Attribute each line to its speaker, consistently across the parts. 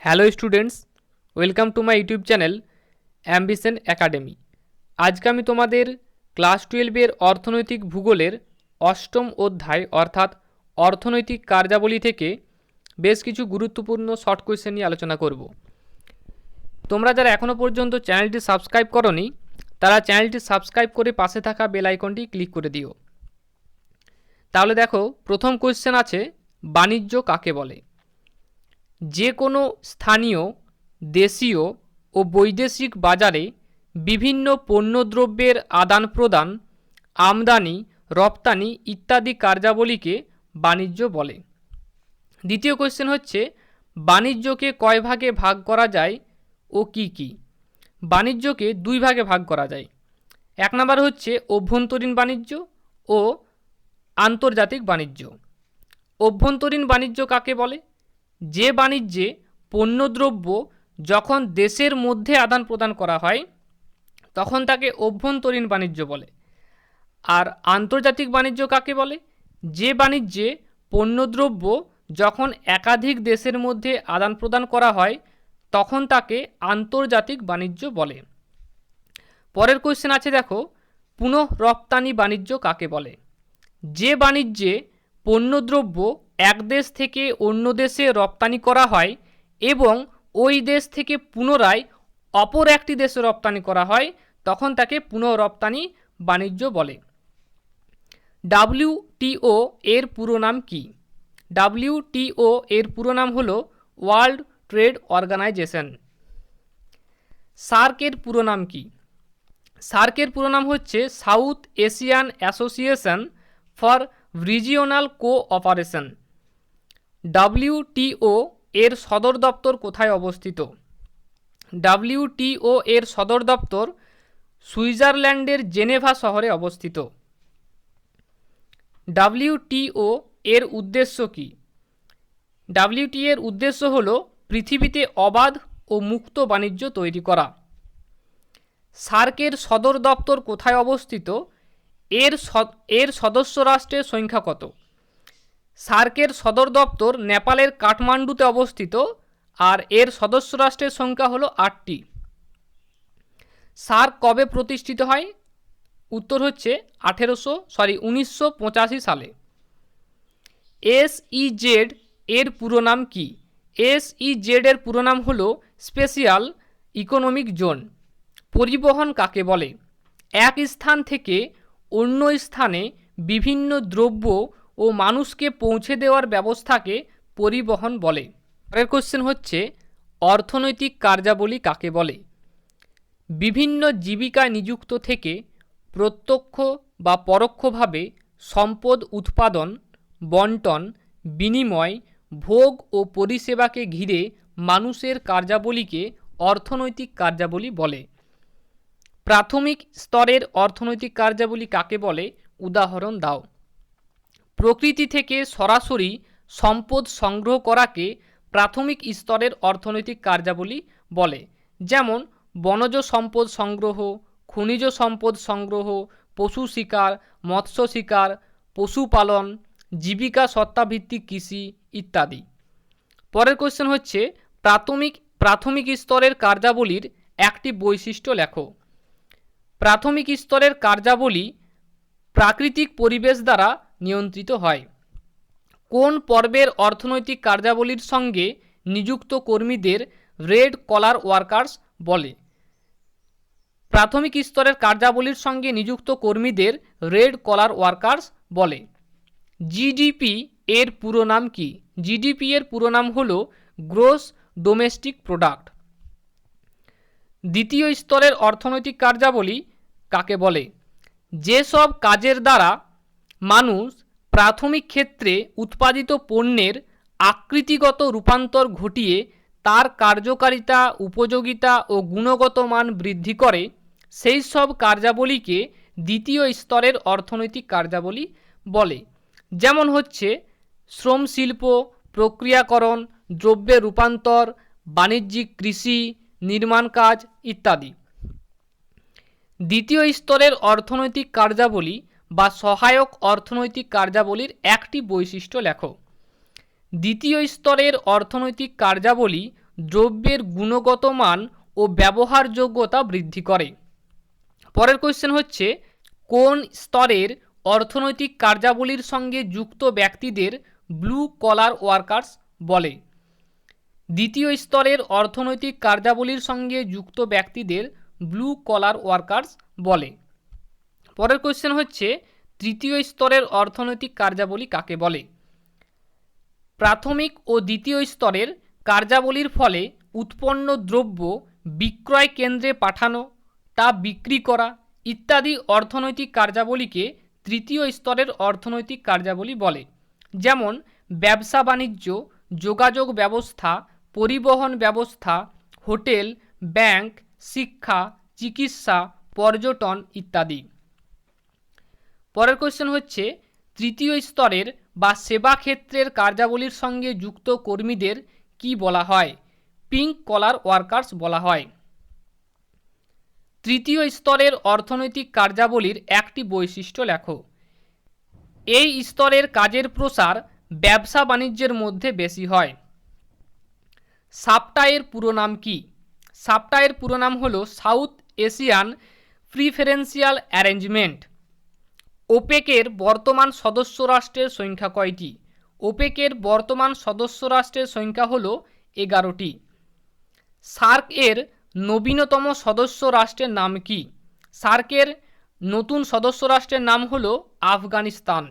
Speaker 1: Hello students, welcome to my YouTube channel ambition academy. আজকে আমি তোমাদের ক্লাস 12-এর অর্থনৈতিক ভূগোলের অষ্টম অধ্যায় অর্থাৎ অর্থনৈতিক কার্যাবলী থেকে বেশ কিছু গুরুত্বপূর্ণ শর্ট কোয়েশ্চেন নিয়ে আলোচনা করব। তোমরা যারা এখনও পর্যন্ত চ্যানেলটি সাবস্ক্রাইব করোনি তারা চ্যানেলটি সাবস্ক্রাইব করে পাশে থাকা বেল আইকনটি ক্লিক করে দিও। তাহলে দেখো, প্রথম কোয়েশ্চেন আছে, বাণিজ্য কাকে বলে? যে কোনো স্থানীয়, দেশীয় ও বৈদেশিক বাজারে বিভিন্ন পণ্যদ্রব্যের আদান প্রদান, আমদানি, রপ্তানি ইত্যাদি কার্যাবলীকে বাণিজ্য বলে। দ্বিতীয় কোয়েশ্চেন হচ্ছে, বাণিজ্যকে কয় ভাগে ভাগ করা যায় ও কি কি? বাণিজ্যকে দুই ভাগে ভাগ করা যায়। এক নম্বর হচ্ছে অভ্যন্তরীণ বাণিজ্য ও আন্তর্জাতিক বাণিজ্য। অভ্যন্তরীণ বাণিজ্য কাকে বলে? যে বাণিজ্যে পণ্যদ্রব্য যখন দেশের মধ্যে আদান প্রদান করা হয় তখন তাকে অভ্যন্তরীণ বাণিজ্য বলে। আর আন্তর্জাতিক বাণিজ্য কাকে বলে? যে বাণিজ্যে পণ্যদ্রব্য যখন একাধিক দেশের মধ্যে আদান প্রদান করা হয় তখন তাকে আন্তর্জাতিক বাণিজ্য বলে। পরের কোয়েশ্চেন আছে, দেখো, পুনঃ রপ্তানি বাণিজ্য কাকে বলে? যে বাণিজ্যে পণ্যদ্রব্য এক দেশ থেকে অন্য দেশে রপ্তানি করা হয় এবং ওই দেশ থেকে পুনরায় অপর একটি দেশে রপ্তানি করা হয় তখন তাকে পুনঃ রপ্তানি বাণিজ্য বলে। WTO এর পুরো নাম কি? WTO এর পুরো নাম হলো ওয়ার্ল্ড ট্রেড অর্গানাইজেশন। সার্ক এর পুরো নাম কি? সার্কের পুরো নাম হচ্ছে south Asian association for regional cooperation. WTO এর সদর দপ্তর কোথায় অবস্থিত? WTO এর সদর দপ্তর সুইজারল্যান্ডের জেনেভা শহরে অবস্থিত। WTO এর উদ্দেশ্য কি? WTO এর উদ্দেশ্য হল পৃথিবীতে অবাধ ও মুক্ত বাণিজ্য তৈরি করা। সার্কের সদর দপ্তর কোথায় অবস্থিত? এর সদস্য রাষ্ট্রের সংখ্যা কত? সার্কের সদর দপ্তর নেপালের কাঠমান্ডুতে অবস্থিত আর এর সদস্য রাষ্ট্রের সংখ্যা হলো 8টি। সার্ক কবে প্রতিষ্ঠিত হয়? উত্তর হচ্ছে 1985 সালে। SEZ এর পুরো নাম কি? SEZ এর পুরো নাম হলো স্পেশাল ইকোনমিক জোন। পরিবহন কাকে বলে? এক স্থান থেকে অন্য স্থানে বিভিন্ন দ্রব্য ও মানুষকে পৌঁছে দেওয়ার ব্যবস্থাকে পরিবহন বলে। পরের কোশ্চেন হচ্ছে, অর্থনৈতিক কার্যাবলী কাকে বলে? বিভিন্ন জীবিকায় নিযুক্ত থেকে প্রত্যক্ষ বা পরোক্ষভাবে সম্পদ উৎপাদন, বন্টন, বিনিময়, ভোগ ও পরিষেবাকে ঘিরে মানুষের কার্যাবলীকে অর্থনৈতিক কার্যাবলী বলে। প্রাথমিক স্তরের অর্থনৈতিক কার্যাবলী কাকে বলে? উদাহরণ দাও। প্রকৃতি থেকে সরাসরি সম্পদ সংগ্রহ করাকে প্রাথমিক স্তরের অর্থনৈতিক কার্যাবলী বলে। যেমন বনজ সম্পদ সংগ্রহ, খনিজ সম্পদ সংগ্রহ, পশু শিকার, মৎস্য শিকার, পশুপালন, জীবিকা সত্তাভিত্তিক কৃষি ইত্যাদি। পরের কোশ্চেন হচ্ছে, প্রাথমিক স্তরের কার্যাবলীর একটি বৈশিষ্ট্য লেখো। প্রাথমিক স্তরের কার্যাবলী প্রাকৃতিক পরিবেশ দ্বারা নিয়ন্ত্রিত হয়। কোন পর্বের অর্থনৈতিক কার্যাবলীর সঙ্গে নিযুক্ত কর্মীদের রেড কলার ওয়ার্কার্স বলে? প্রাথমিক স্তরের কার্যাবলীর সঙ্গে নিযুক্ত কর্মীদের রেড কলার ওয়ার্কার্স বলে। GDP এর পুরো নাম কি? GDP এর পুরো নাম হলো গ্রোস ডোমেস্টিক প্রোডাক্ট। দ্বিতীয় স্তরের অর্থনৈতিক কার্যাবলী কাকে বলে? যেসব কাজের দ্বারা মানুষ প্রাথমিক ক্ষেত্রে উৎপাদিত পণ্যের আকৃতিগত রূপান্তর ঘটিয়ে তার কার্যকারিতা, উপযোগিতা ও গুণগত মান বৃদ্ধি করে সেই সব কার্যাবলীকে দ্বিতীয় স্তরের অর্থনৈতিক কার্যাবলী বলে। যেমন হচ্ছে শ্রম শিল্প, প্রক্রিয়াকরণ, দ্রব্যের রূপান্তর, বাণিজ্যিক কৃষি, নির্মাণ কাজ ইত্যাদি। দ্বিতীয় স্তরের অর্থনৈতিক কার্যাবলী বা সহায়ক অর্থনৈতিক কার্যাবলীর একটি বৈশিষ্ট্য লেখো। দ্বিতীয় স্তরের অর্থনৈতিক কার্যাবলী দ্রব্যের গুণগত মান ও ব্যবহারযোগ্যতা বৃদ্ধি করে। পরের কোশ্চেন হচ্ছে, কোন স্তরের অর্থনৈতিক কার্যাবলীর সঙ্গে যুক্ত ব্যক্তিদের ব্লু কলার ওয়ার্কার্স বলে? দ্বিতীয় স্তরের অর্থনৈতিক কার্যাবলীর সঙ্গে যুক্ত ব্যক্তিদের ব্লু কলার ওয়ার্কার্স বলে। পরের কোশ্চেন হচ্ছে, তৃতীয় স্তরের অর্থনৈতিক কার্যাবলী কাকে বলে? প্রাথমিক ও দ্বিতীয় স্তরের কার্যাবলীর ফলে উৎপন্ন দ্রব্য বিক্রয় কেন্দ্রে পাঠানো, তা বিক্রি করা ইত্যাদি অর্থনৈতিক কার্যাবলীকে তৃতীয় স্তরের অর্থনৈতিক কার্যাবলী বলে। যেমন ব্যবসা বাণিজ্য, যোগাযোগ ব্যবস্থা, পরিবহন ব্যবস্থা, হোটেল, ব্যাংক, শিক্ষা, চিকিৎসা, পর্যটন ইত্যাদি। পরের কোশ্চেন হচ্ছে, তৃতীয় স্তরের বা সেবা ক্ষেত্রের কার্যাবলীর সঙ্গে যুক্ত কর্মীদের কি বলা হয়? পিঙ্ক কলার ওয়ার্কার্স বলা হয়। তৃতীয় স্তরের অর্থনৈতিক কার্যাবলীর একটি বৈশিষ্ট্য লেখো। এই স্তরের কাজের প্রসার ব্যবসা বাণিজ্যের মধ্যে বেশি হয়। সাপটা-এর পুরো নাম কি? সাপটা-এর পুরো নাম হলো সাউথ এশিয়ান প্রিফারেন্সিয়াল অ্যারেঞ্জমেন্ট। ওপেকের বর্তমান সদস্য রাষ্ট্রের সংখ্যা কয়টি? ওপেকের বর্তমান সদস্য রাষ্ট্রের সংখ্যা হলো 11টি। সার্ক-এর নবীনতম সদস্য রাষ্ট্রের নাম কি? সার্কের নতুন সদস্য রাষ্ট্রের নাম হলো আফগানিস্তান।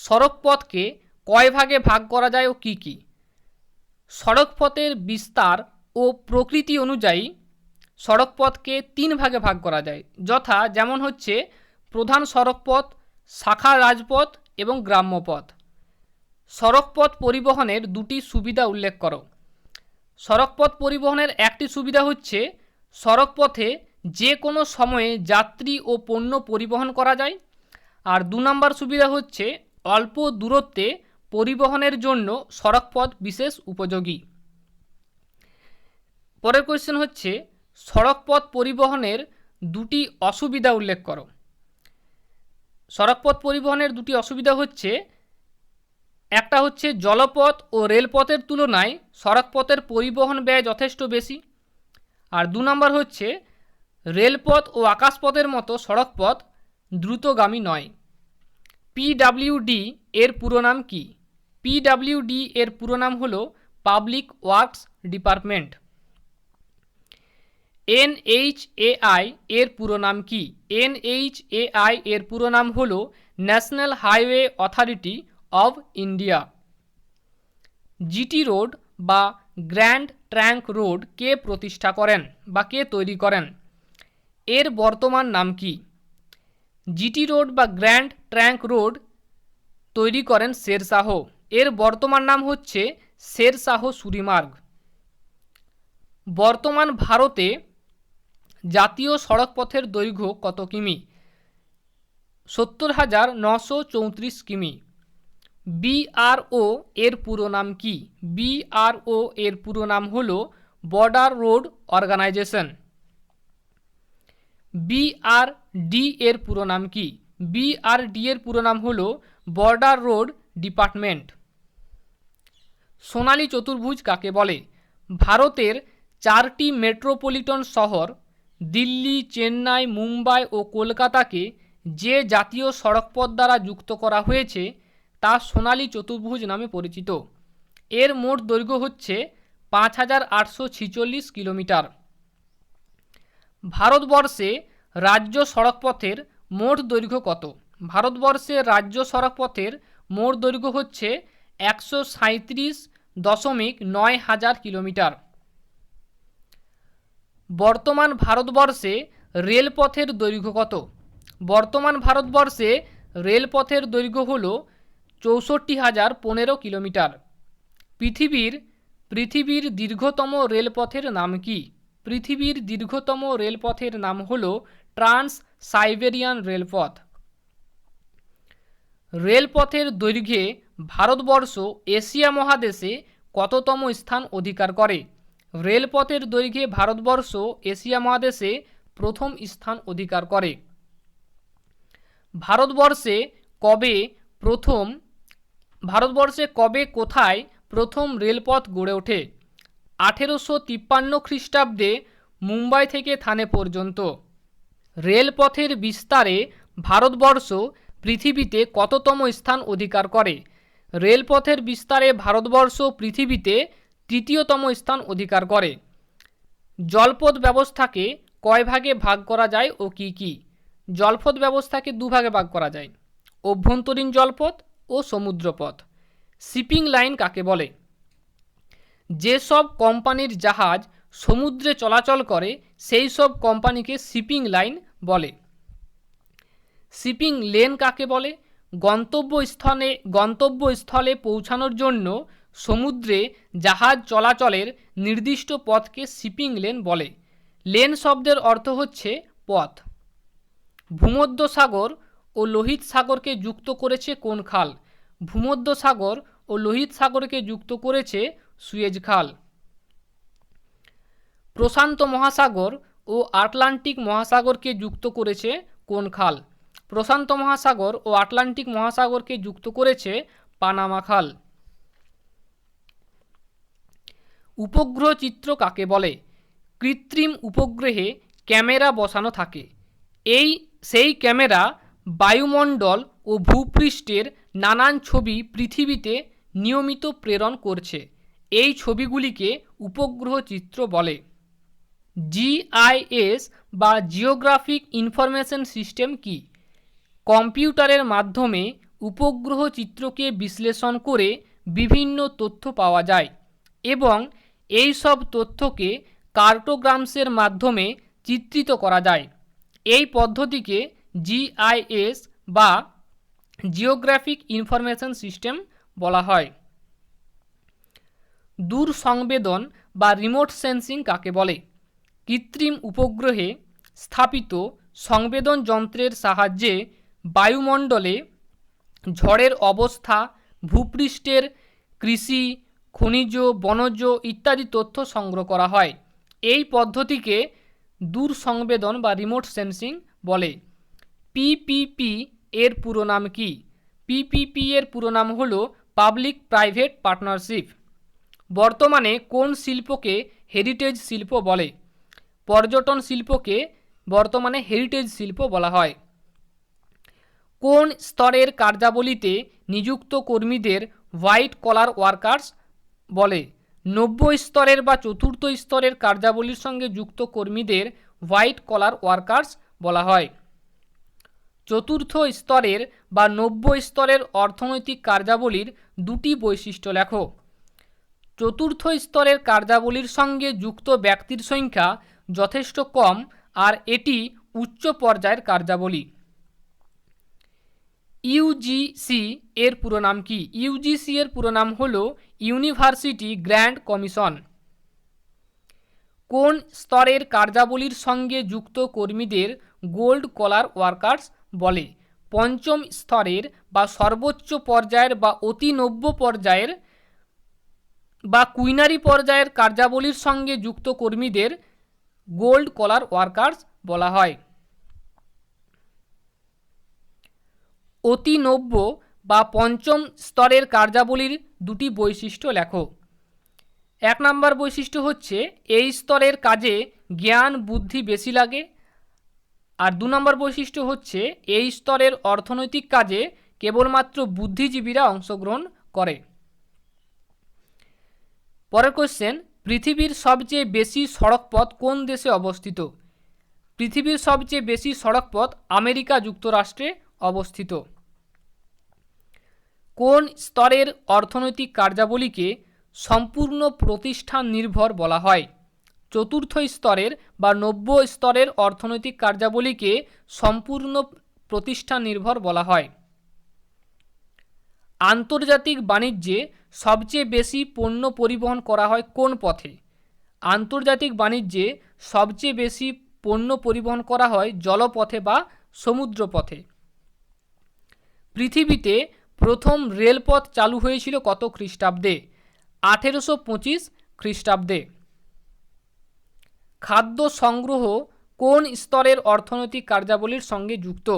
Speaker 1: সড়কপথকে কয় ভাগে ভাগ করা যায় ও কি কি? সড়কপথের বিস্তার ও প্রকৃতি অনুযায়ী সড়কপথকে 3 ভাগে ভাগ করা যায়, যথা যেমন হচ্ছে প্রধান সড়কপথ, শাখা রাজপথ এবং গ্রাম্যপথ। সড়কপথ পরিবহনের 2টি সুবিধা উল্লেখ করো। সড়কপথ পরিবহনের একটি সুবিধা হচ্ছে সড়কপথে যে কোনো সময়ে যাত্রী ও পণ্য পরিবহন করা যায়। আর 2 নম্বর সুবিধা হচ্ছে অল্প দূরত্বে পরিবহনের জন্য সড়কপথ বিশেষ উপযোগী। পরের কোশ্চেন হচ্ছে, সড়কপথ পরিবহনের 2টি অসুবিধা উল্লেখ করো। সড়কপথ পরিবহনের 2টি অসুবিধা হচ্ছে, একটা হচ্ছে জলপথ ও রেলপথের তুলনায় সড়কপথের পরিবহন ব্যয় যথেষ্ট বেশি। আর 2 নম্বর হচ্ছে রেলপথ ও আকাশপথের মতো সড়কপথ দ্রুতগামী নয়। পিডব্লিউডি এর পুরো নাম কি? পিডব্লিউডি এর পুরো নাম হলো পাবলিক ওয়ার্কস ডিপার্টমেন্ট। এনএইচএআই এর পুরো নাম কি? এনএইচএআই এর পুরো নাম হলো national highway authority of India. GT road বা গ্র্যান্ড ট্রাঙ্ক রোড কে প্রতিষ্ঠা করেন বা কে তৈরি করেন? এর বর্তমান নাম কি? জিটি রোড বা গ্র্যান্ড ট্রাঙ্ক রোড তৈরি করেন শেরশাহ। এর বর্তমান নাম হচ্ছে শেরশাহ সুরিমার্গ। বর্তমান ভারতে জাতীয় সড়কপথের দৈর্ঘ্য কত কিমি? 70,934 কিমি। বিআরও এর পুরো নাম কি? বিআরও এর পুরো নাম হলো বর্ডার রোড অর্গানাইজেশন। বিআরডি এর পুরো নাম কি? বিআরডি এর পুরো নাম হলো বর্ডার রোড ডিপার্টমেন্ট। সোনালী চতুর্ভুজ কাকে বলে? ভারতের 4টি মেট্রোপলিটন শহর দিল্লি, চেন্নাই, মুম্বাই ও কলকাতাকে যে জাতীয় সড়কপথ দ্বারা যুক্ত করা হয়েছে তা সোনালী চতুর্ভুজ নামে পরিচিত। এর মোট দৈর্ঘ্য হচ্ছে 5,846 কিলোমিটার। ভারতবর্ষে রাজ্য সড়কপথের মোট দৈর্ঘ্য কত? ভারতবর্ষের রাজ্য সড়কপথের মোট দৈর্ঘ্য হচ্ছে 137.9 হাজার কিলোমিটার। বর্তমান ভারতবর্ষে রেলপথের দৈর্ঘ্য কত? বর্তমান ভারতবর্ষে রেলপথের দৈর্ঘ্য হল 64,015 কিলোমিটার। পৃথিবীর দীর্ঘতম রেলপথের নাম কি? পৃথিবীর দীর্ঘতম রেলপথের নাম হল ট্রান্স সাইবেরিয়ান রেলপথ। রেলপথের দৈর্ঘ্যে ভারতবর্ষ এশিয়া মহাদেশে কততম স্থান অধিকার করে? রেলপথের দৈর্ঘ্যে ভারতবর্ষ এশিয়া মহাদেশে প্রথম স্থান অধিকার করে। ভারতবর্ষে কবে কোথায় প্রথম রেলপথ গড়ে ওঠে? 1853 খ্রিস্টাব্দে মুম্বাই থেকে থানে পর্যন্ত। রেলপথের বিস্তারে ভারতবর্ষ পৃথিবীতে কততম স্থান অধিকার করে? রেলপথের বিস্তারে ভারতবর্ষ পৃথিবীতে তৃতীয়তম স্থান অধিকার করে। জলপথ ব্যবস্থাকে কয় ভাগে ভাগ করা যায় ও কি কি? জলপথ ব্যবস্থাকে দুভাগে ভাগ করা যায়, অভ্যন্তরীণ জলপথ ও সমুদ্রপথ। শিপিং লাইন কাকে বলে? যেসব কোম্পানির জাহাজ সমুদ্রে চলাচল করে সেই সব কোম্পানিকে শিপিং লাইন বলে। শিপিং লেন কাকে বলে? গন্তব্যস্থলে পৌঁছানোর জন্য সমুদ্রে জাহাজ চলাচলের নির্দিষ্ট পথকে শিপিং লেন বলে। লেন শব্দের অর্থ হচ্ছে পথ। ভূমধ্যসাগর ও লোহিত সাগরকে যুক্ত করেছে কোন খাল? ভূমধ্যসাগর ও লোহিত সাগরকে যুক্ত করেছে সুয়েজ খাল। প্রশান্ত মহাসাগর ও আটলান্টিক মহাসাগরকে যুক্ত করেছে কোন খাল? প্রশান্ত মহাসাগর ও আটলান্টিক মহাসাগরকে যুক্ত করেছে পানামা খাল। উপগ্রহ চিত্র কাকে বলে? কৃত্রিম উপগ্রহে ক্যামেরা বসানো থাকে। সেই ক্যামেরা বায়ুমণ্ডল ও ভূপৃষ্ঠের নানান ছবি পৃথিবীতে নিয়মিত প্রেরণ করছে। এই ছবিগুলিকে উপগ্রহ চিত্র বলে। জিআইএস বা জিওগ্রাফিক ইনফরমেশন সিস্টেম কি? কম্পিউটারের মাধ্যমে উপগ্রহ চিত্রকে বিশ্লেষণ করে বিভিন্ন তথ্য পাওয়া যায় এবং এই সব তথ্যকে কার্টোগ্রামসের মাধ্যমে চিত্রিত করা যায়। এই পদ্ধতিকে জিআইএস বা জিওগ্রাফিক ইনফরমেশন সিস্টেম বলা হয়। দূর সংবেদন বা রিমোট সেন্সিং কাকে বলে? কৃত্রিম উপগ্রহে স্থাপিত সংবেদন যন্ত্রের সাহায্যে বায়ুমণ্ডলে ঝড়ের অবস্থা, ভূপৃষ্ঠের কৃষি, খনিজ, বনজ ইত্যাদি তথ্য সংগ্রহ করা হয়। এই পদ্ধতিকে দূর সংবেদন বা রিমোট সেন্সিং বলে। পিপিপি এর পুরো নাম কি? পিপিপি এর পুরো নাম হল পাবলিক প্রাইভেট পার্টনারশিপ। বর্তমানে কোন শিল্পকে হেরিটেজ শিল্প বলে? পর্যটন শিল্পকে বর্তমানে হেরিটেজ শিল্প বলা হয়। কোন স্তরের কার্যাবলীতে নিযুক্ত কর্মীদের হোয়াইট কলার ওয়ার্কার্স বলে? 90 স্তরের বা চতুর্থ স্তরের কার্যাবলীর সঙ্গে যুক্ত কর্মীদের হোয়াইট কলার ওয়ার্কার্স বলা হয়। চতুর্থ স্তরের বা 90 স্তরের অর্থনৈতিক কার্যাবলীর দুটি বৈশিষ্ট্য লেখো। চতুর্থ স্তরের কার্যাবলীর সঙ্গে যুক্ত ব্যক্তির সংখ্যা যথেষ্ট কম আর এটি উচ্চ পর্যায়ের কার্যাবলী। ইউজিসি এর পুরো নাম কি? ইউজিসি এর পুরো নাম হল ইউনিভার্সিটি গ্র্যান্ড কমিশন। কোন স্তরের কার্যাবলীর সঙ্গে যুক্ত কর্মীদের গোল্ড কলার ওয়ার্কার্স বলে? পঞ্চম স্তরের বা সর্বোচ্চ পর্যায়ের বা অতি নব্য পর্যায়ের বা কুইনারি পর্যায়ের কার্যাবলীর সঙ্গে যুক্ত কর্মীদের গোল্ড কলার ওয়ার্কার্স বলা হয়। অতি নব্য বা পঞ্চম স্তরের কার্যাবলীর দুটি বৈশিষ্ট্য লেখো। 1 নম্বর বৈশিষ্ট্য হচ্ছে এই স্তরের কাজে জ্ঞান বুদ্ধি বেশি লাগে, আর 2 নম্বর বৈশিষ্ট্য হচ্ছে এই স্তরের অর্থনৈতিক কাজে কেবলমাত্র বুদ্ধিজীবীরা অংশগ্রহণ করে। পরের কোশ্চেন, পৃথিবীর সবচেয়ে বেশি সড়কপথ কোন দেশে অবস্থিত? পৃথিবীর সবচেয়ে বেশি সড়কপথ আমেরিকা যুক্তরাষ্ট্রে অবস্থিত। কোন স্তরের অর্থনৈতিক কার্যাবলীকে সম্পূর্ণ প্রতিষ্ঠান নির্ভর বলা হয়? চতুর্থ স্তরের বা 90 স্তরের অর্থনৈতিক কার্যাবলীকে সম্পূর্ণ প্রতিষ্ঠান নির্ভর বলা হয়। আন্তর্জাতিক বাণিজ্যে সবচেয়ে বেশি পণ্য পরিবহন করা হয় কোন পথে? আন্তর্জাতিক বাণিজ্যে সবচেয়ে বেশি পণ্য পরিবহন করা হয় জলপথে বা সমুদ্রপথে। পৃথিবীতে প্রথম রেলপথ চালু হয়েছিল কত খ্রিস্টাব্দে? 1825 খ্রিস্টাব্দে। খাদ্য সংগ্রহ কোন স্তরের অর্থনৈতিক কার্যাবলীর সঙ্গে যুক্ত?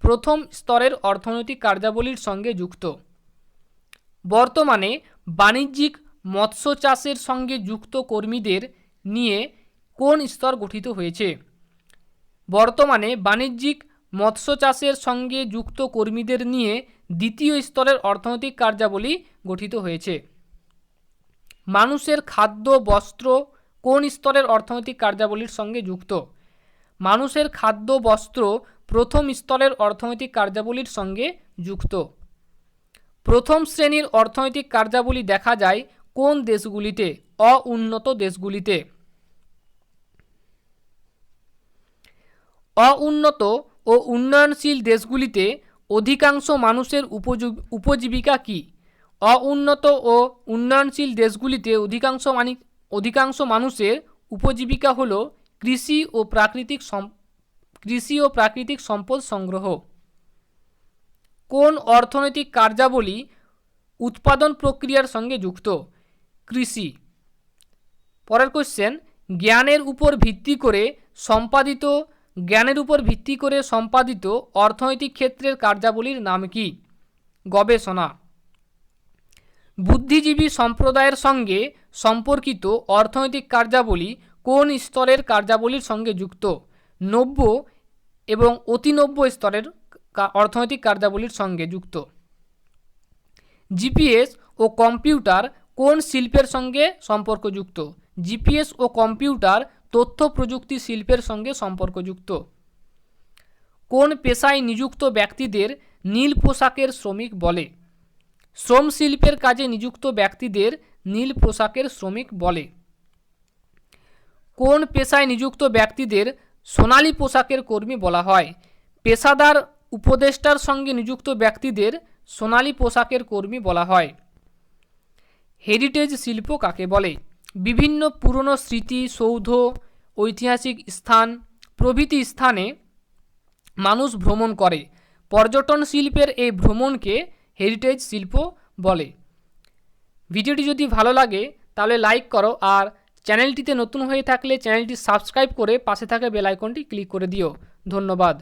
Speaker 1: প্রথম স্তরের অর্থনৈতিক কার্যাবলীর সঙ্গে যুক্ত। বর্তমানে বাণিজ্যিক মৎস্য চাষের সঙ্গে যুক্ত কর্মীদের নিয়ে কোন স্তর গঠিত হয়েছে? বর্তমানে বাণিজ্যিক মৎস্য চাষের সঙ্গে যুক্ত কর্মীদের নিয়ে দ্বিতীয় স্তরের অর্থনৈতিক কার্যাবলী গঠিত হয়েছে। মানুষের খাদ্য বস্ত্র কোন স্তরের অর্থনৈতিক কার্যাবলীর সঙ্গে যুক্ত? মানুষের খাদ্য বস্ত্র প্রথম স্তরের অর্থনৈতিক কার্যাবলীর সঙ্গে যুক্ত। প্রথম শ্রেণীর অর্থনৈতিক কার্যাবলী দেখা যায় কোন দেশগুলিতে? অউন্নত দেশগুলিতে। অউন্নত ও উন্নয়নশীল দেশগুলিতে অধিকাংশ মানুষের উপজীবিকা কী? অউন্নত ও উন্নয়নশীল দেশগুলিতে অধিকাংশ মানুষের উপজীবিকা হল কৃষি ও প্রাকৃতিক সম্পদ সংগ্রহ। কোন অর্থনৈতিক কার্যাবলী উৎপাদন প্রক্রিয়ার সঙ্গে যুক্ত? কৃষি। পরের কোশ্চেন, জ্ঞানের উপর ভিত্তি করে সম্পাদিত অর্থনৈতিক ক্ষেত্রের কার্যাবলীর নাম কি? গবেষণা। বুদ্ধিজীবী সম্প্রদায়ের সঙ্গে সম্পর্কিত অর্থনৈতিক কার্যাবলী কোন স্তরের কার্যাবলীর সঙ্গে যুক্ত? নব্য এবং অতিনব্য স্তরের অর্থনৈতিক কার্যাবলীর সঙ্গে যুক্ত। জিপিএস ও কম্পিউটার কোন শিল্পের সঙ্গে সম্পর্কযুক্ত? জিপিএস ও কম্পিউটার তথ্য প্রযুক্তি শিল্পের সঙ্গে সম্পর্কযুক্ত। কোন পেশায় নিযুক্ত ব্যক্তিদের নীল পোশাকের শ্রমিক বলে? শ্রম শিল্পের কাজে নিযুক্ত ব্যক্তিদের নীল পোশাকের শ্রমিক বলে। কোন পেশায় নিযুক্ত ব্যক্তিদের সোনালী পোশাকের কর্মী বলা হয়? পেশাদার উপদেষ্টার সঙ্গে নিযুক্ত ব্যক্তিদের সোনালী পোশাকের কর্মী বলা হয়। হেরিটেজ শিল্প কাকে বলে? বিভিন্ন পুরনো স্মৃতি সৌধ, ঐতিহাসিক স্থান প্রভৃতি স্থানে মানুষ ভ্রমণ করে। পর্যটন শিল্পের এই ভ্রমণকে হেরিটেজ শিল্প বলে। ভিডিওটি যদি ভালো লাগে তাহলে লাইক করো, আর চ্যানেলটিতে নতুন হয়ে থাকলে চ্যানেলটি সাবস্ক্রাইব করে পাশে থাকা বেল আইকনটি ক্লিক করে দিও। ধন্যবাদ।